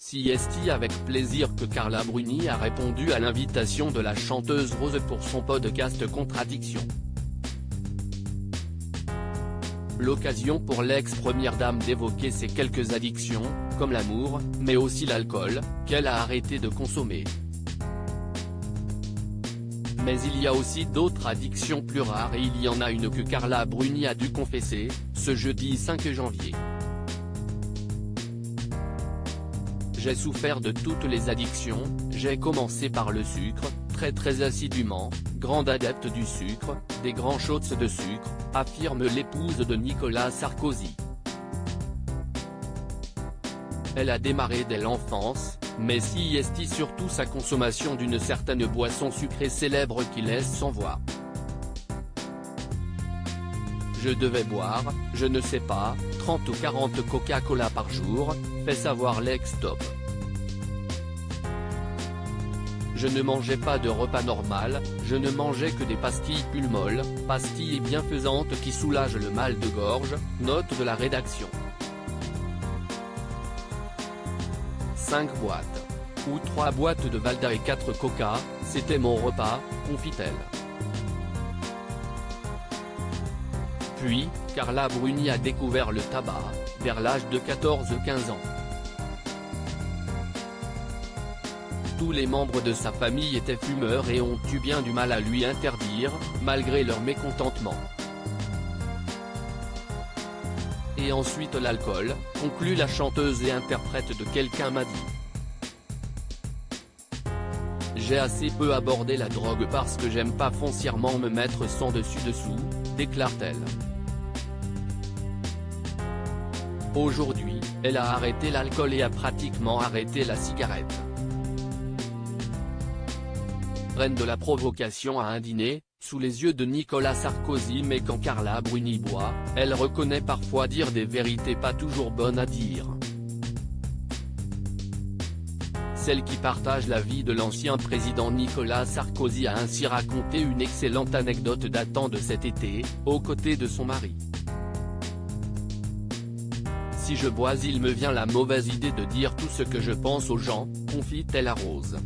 CST avec plaisir que Carla Bruni a répondu à l'invitation de la chanteuse Rose pour son podcast Contradiction. L'occasion pour l'ex-première dame d'évoquer ses quelques addictions, comme l'amour, mais aussi l'alcool, qu'elle a arrêté de consommer. Mais il y a aussi d'autres addictions plus rares et il y en a une que Carla Bruni a dû confesser, ce jeudi 5 janvier. J'ai souffert de toutes les addictions, j'ai commencé par le sucre, très assidûment, grande adepte du sucre, des grands shots de sucre, affirme l'épouse de Nicolas Sarkozy. Elle a démarré dès l'enfance, mais CST surtout sa consommation d'une certaine boisson sucrée célèbre qui laisse sans voix. Je devais boire, je ne sais pas, 30 ou 40 Coca-Cola par jour, fait savoir l'ex-top. Je ne mangeais pas de repas normal, je ne mangeais que des pastilles Pulmol, pastilles bienfaisantes qui soulagent le mal de gorge, note de la rédaction. 5 boîtes. Ou 3 boîtes de Valda et 4 Coca, c'était mon repas, confie-t-elle. Puis, Carla Bruni a découvert le tabac, vers l'âge de 14-15 ans. Tous les membres de sa famille étaient fumeurs et ont eu bien du mal à lui interdire, malgré leur mécontentement. Et ensuite l'alcool, conclut la chanteuse et interprète de Quelqu'un m'a dit. J'ai assez peu abordé la drogue parce que j'aime pas foncièrement me mettre sans dessus-dessous, déclare-t-elle. Aujourd'hui, elle a arrêté l'alcool et a pratiquement arrêté la cigarette. Reine de la provocation à un dîner, sous les yeux de Nicolas Sarkozy. Mais quand Carla Bruni boit, elle reconnaît parfois dire des vérités pas toujours bonnes à dire. Celle qui partage la vie de l'ancien président Nicolas Sarkozy a ainsi raconté une excellente anecdote datant de cet été, aux côtés de son mari. Si je bois, il me vient la mauvaise idée de dire tout ce que je pense aux gens, confie-t-elle à Rose.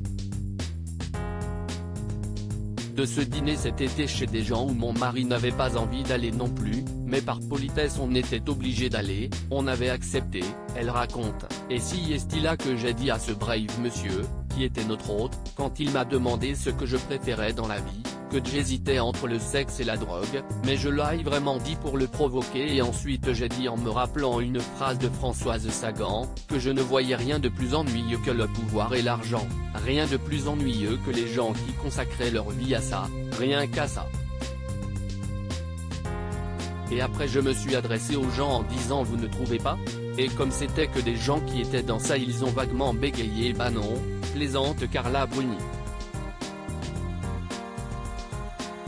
De ce dîner cet été chez des gens où mon mari n'avait pas envie d'aller non plus, mais par politesse on était obligé d'aller, on avait accepté, elle raconte, et si est-il là que j'ai dit à ce brave monsieur, qui était notre hôte, quand il m'a demandé ce que je préférais dans la vie, que j'hésitais entre le sexe et la drogue, mais je l'ai vraiment dit pour le provoquer et ensuite j'ai dit en me rappelant une phrase de Françoise Sagan, que je ne voyais rien de plus ennuyeux que le pouvoir et l'argent, rien de plus ennuyeux que les gens qui consacraient leur vie à ça, rien qu'à ça. Et après je me suis adressé aux gens en disant vous ne trouvez pas? Et comme c'était que des gens qui étaient dans ça ils ont vaguement bégayé bah non, plaisante Carla Bruni.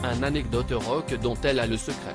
Un anecdote rock dont elle a le secret.